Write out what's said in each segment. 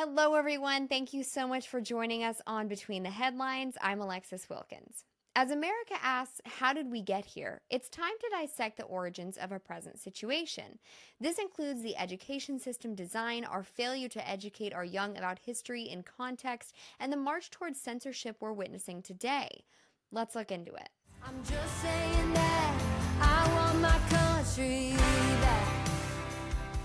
Hello, everyone. Thank you so much for joining us on Between the Headlines. I'm Alexis Wilkins. As America asks, how did we get here? It's time to dissect the origins of our present situation. This includes the education system design, our failure to educate our young about history in context, and the march towards censorship we're witnessing today. Let's look into it. I'm just saying that I want my country back.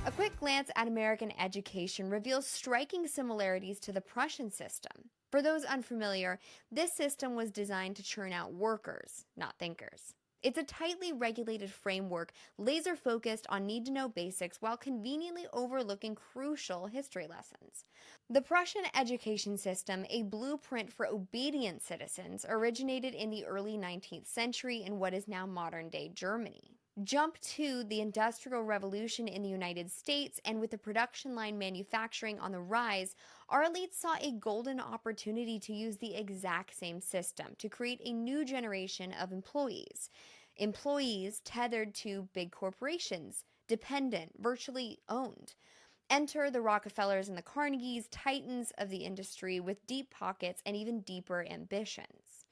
A quick glance at American education reveals striking similarities to the Prussian system. For those unfamiliar, this system was designed to churn out workers, not thinkers. It's a tightly regulated framework, laser-focused on need-to-know basics while conveniently overlooking crucial history lessons. The Prussian education system, a blueprint for obedient citizens, originated in the early 19th century in what is now modern-day Germany. Jump to the Industrial Revolution in the United States, and with the production line manufacturing on the rise, our elites saw a golden opportunity to use the exact same system to create a new generation of employees. Employees tethered to big corporations, dependent, virtually owned. Enter the Rockefellers and the Carnegies, titans of the industry with deep pockets and even deeper ambitions.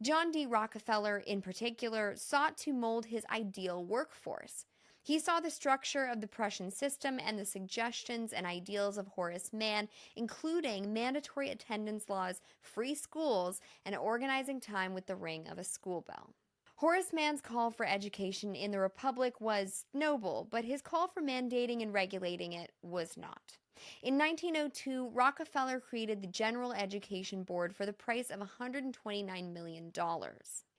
John D. Rockefeller, in particular, sought to mold his ideal workforce. He saw the structure of the Prussian system and the suggestions and ideals of Horace Mann, including mandatory attendance laws, free schools, and organizing time with the ring of a school bell. Horace Mann's call for education in the Republic was noble, but his call for mandating and regulating it was not. In 1902, Rockefeller created the General Education Board for the price of $129 million.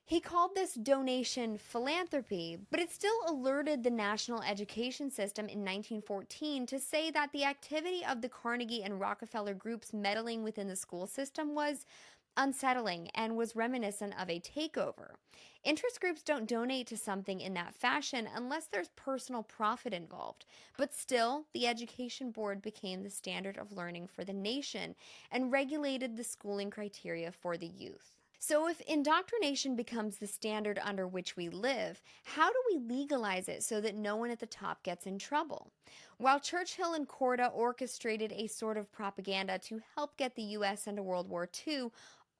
He called this donation philanthropy, but it still alerted the national education system in 1914 to say that the activity of the Carnegie and Rockefeller groups meddling within the school system was unsettling and was reminiscent of a takeover. Interest groups don't donate to something in that fashion unless there's personal profit involved. But still, the Education Board became the standard of learning for the nation and regulated the schooling criteria for the youth. So if indoctrination becomes the standard under which we live, how do we legalize it so that no one at the top gets in trouble? While Churchill and Korda orchestrated a sort of propaganda to help get the U.S. into World War II,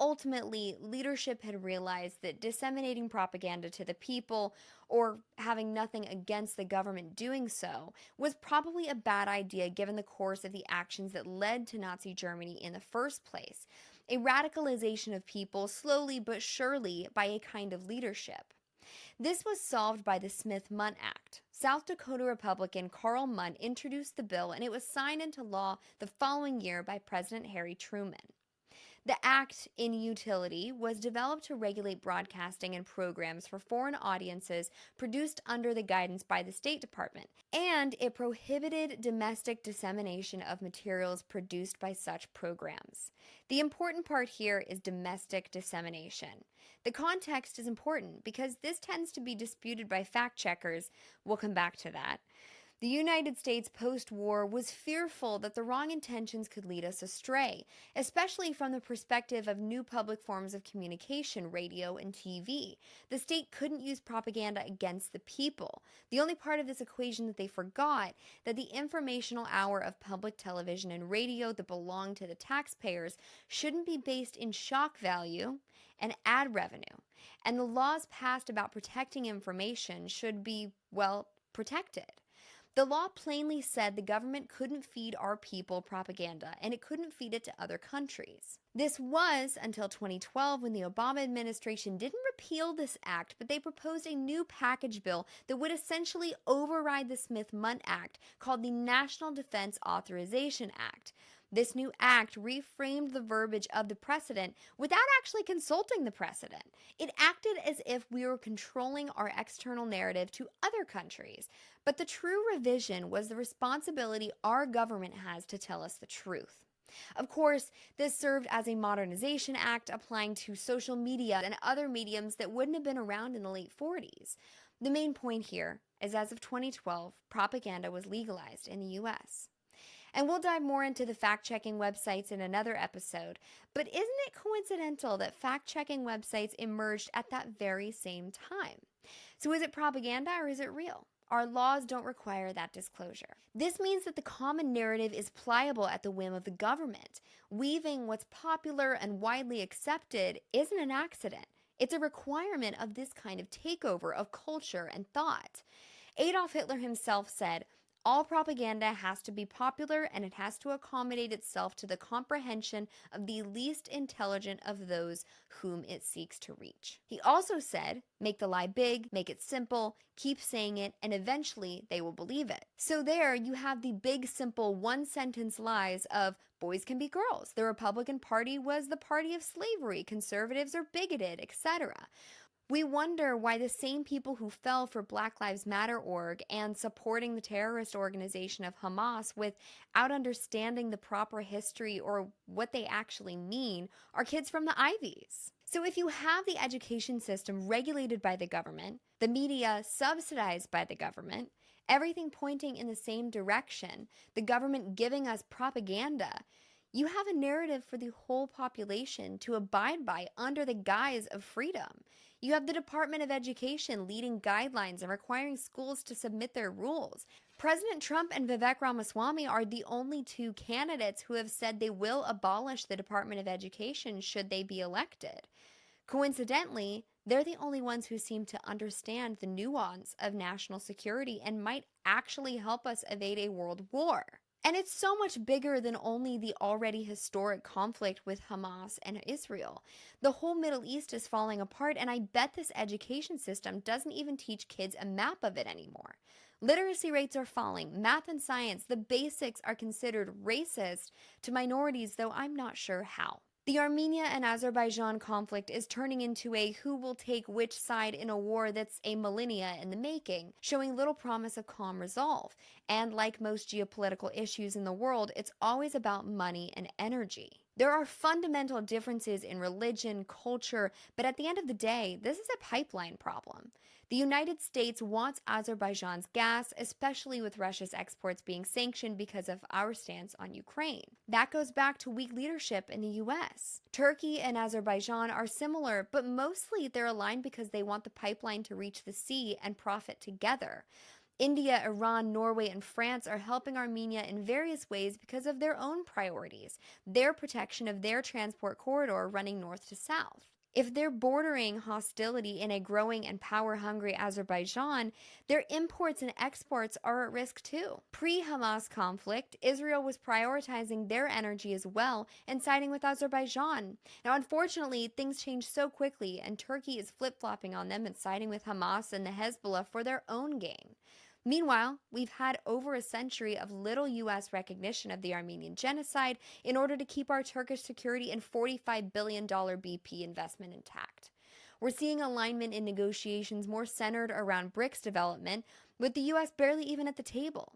ultimately, leadership had realized that disseminating propaganda to the people, or having nothing against the government doing so, was probably a bad idea given the course of the actions that led to Nazi Germany in the first place. A radicalization of people slowly but surely by a kind of leadership. This was solved by the Smith-Mundt Act. South Dakota Republican Carl Mundt introduced the bill, and it was signed into law the following year by President Harry Truman. The act, in utility, was developed to regulate broadcasting and programs for foreign audiences produced under the guidance by the State Department, and it prohibited domestic dissemination of materials produced by such programs. The important part here is domestic dissemination. The context is important because this tends to be disputed by fact-checkers. We'll come back to that. The United States post-war was fearful that the wrong intentions could lead us astray, especially from the perspective of new public forms of communication, radio and TV. The state couldn't use propaganda against the people. The only part of this equation that they forgot, that the informational hour of public television and radio that belonged to the taxpayers shouldn't be based in shock value and ad revenue. And the laws passed about protecting information should be, well, protected. The law plainly said the government couldn't feed our people propaganda, and it couldn't feed it to other countries. This was until 2012 when the Obama administration didn't repeal this act, but they proposed a new package bill that would essentially override the Smith-Mundt Act, called the National Defense Authorization Act. This new act reframed the verbiage of the precedent without actually consulting the precedent. It acted as if we were controlling our external narrative to other countries. But the true revision was the responsibility our government has to tell us the truth. Of course, this served as a modernization act applying to social media and other mediums that wouldn't have been around in the late 40s. The main point here is, as of 2012, propaganda was legalized in the U.S. And we'll dive more into the fact-checking websites in another episode, but isn't it coincidental that fact-checking websites emerged at that very same time? So is it propaganda or is it real? our laws don't require that disclosure. This means that the common narrative is pliable at the whim of the government. Weaving what's popular and widely accepted isn't an accident. It's a requirement of this kind of takeover of culture and thought. Adolf Hitler himself said, "All propaganda has to be popular and it has to accommodate itself to the comprehension of the least intelligent of those whom it seeks to reach." He also said, "Make the lie big, make it simple, keep saying it, and eventually they will believe it." So there you have the big, simple, one-sentence lies of boys can be girls, the Republican Party was the party of slavery, conservatives are bigoted, etc. We wonder why the same people who fell for Black Lives Matter org and supporting the terrorist organization of Hamas without understanding the proper history or what they actually mean are kids from the Ivies. So if you have the education system regulated by the government, the media subsidized by the government, everything pointing in the same direction, the government giving us propaganda, you have a narrative for the whole population to abide by under the guise of freedom. You have the Department of Education leading guidelines and requiring schools to submit their rules. President Trump and Vivek Ramaswamy are the only two candidates who have said they will abolish the Department of Education should they be elected. Coincidentally, they're the only ones who seem to understand the nuance of national security and might actually help us evade a world war. And it's so much bigger than only the already historic conflict with Hamas and Israel. The whole Middle East is falling apart, and I bet this education system doesn't even teach kids a map of it anymore. Literacy rates are falling, math and science, the basics are considered racist to minorities, though I'm not sure how. The Armenia and Azerbaijan conflict is turning into a who will take which side in a war that's a millennia in the making, showing little promise of calm resolve. And like most geopolitical issues in the world, it's always about money and energy. There are fundamental differences in religion, culture, but at the end of the day, this is a pipeline problem. The United States wants Azerbaijan's gas, especially with Russia's exports being sanctioned because of our stance on Ukraine. That goes back to weak leadership in the US. Turkey and Azerbaijan are similar, but mostly they're aligned because they want the pipeline to reach the sea and profit together. India, Iran, Norway, and France are helping Armenia in various ways because of their own priorities, their protection of their transport corridor running north to south. If they're bordering hostility in a growing and power-hungry Azerbaijan, their imports and exports are at risk too. Pre-Hamas conflict, Israel was prioritizing their energy as well and siding with Azerbaijan. Now, unfortunately, things changed so quickly, and Turkey is flip-flopping on them and siding with Hamas and the Hezbollah for their own gain. Meanwhile, we've had over a century of little U.S. recognition of the Armenian genocide in order to keep our Turkish security and $45 billion BP investment intact. We're seeing alignment in negotiations more centered around BRICS development, with the U.S. barely even at the table.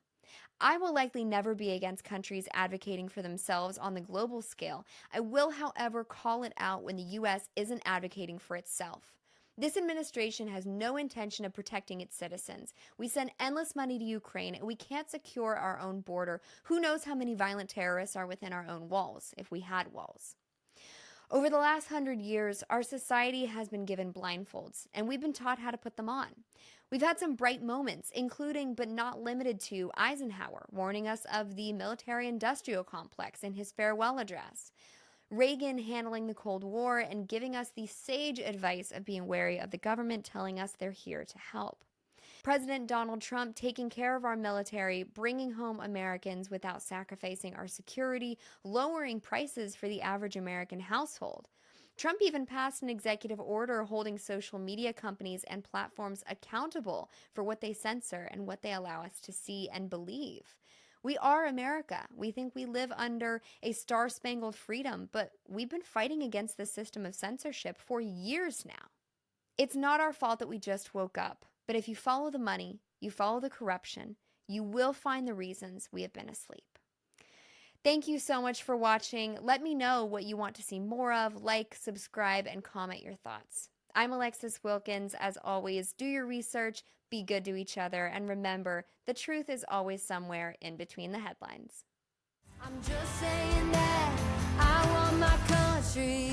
I will likely never be against countries advocating for themselves on the global scale. I will, however, call it out when the U.S. isn't advocating for itself. This administration has no intention of protecting its citizens. We send endless money to Ukraine, and we can't secure our own border. Who knows how many violent terrorists are within our own walls, if we had walls. Over the last 100 years, our society has been given blindfolds, and we've been taught how to put them on. We've had some bright moments, including but not limited to Eisenhower, warning us of the military-industrial complex in his farewell address. Reagan handling the Cold War and giving us the sage advice of being wary of the government telling us they're here to help. President Donald Trump taking care of our military, bringing home Americans without sacrificing our security, lowering prices for the average American household. Trump even passed an executive order holding social media companies and platforms accountable for what they censor and what they allow us to see and believe. We are America. We think we live under a star-spangled freedom, but we've been fighting against the system of censorship for years now. It's not our fault that we just woke up, but if you follow the money, you follow the corruption, you will find the reasons we have been asleep. Thank you so much for watching. Let me know what you want to see more of. Like, subscribe, and comment your thoughts. I'm Alexis Wilkins. As always, do your research, be good to each other, and remember, the truth is always somewhere in between the headlines. I'm just saying that I want my country.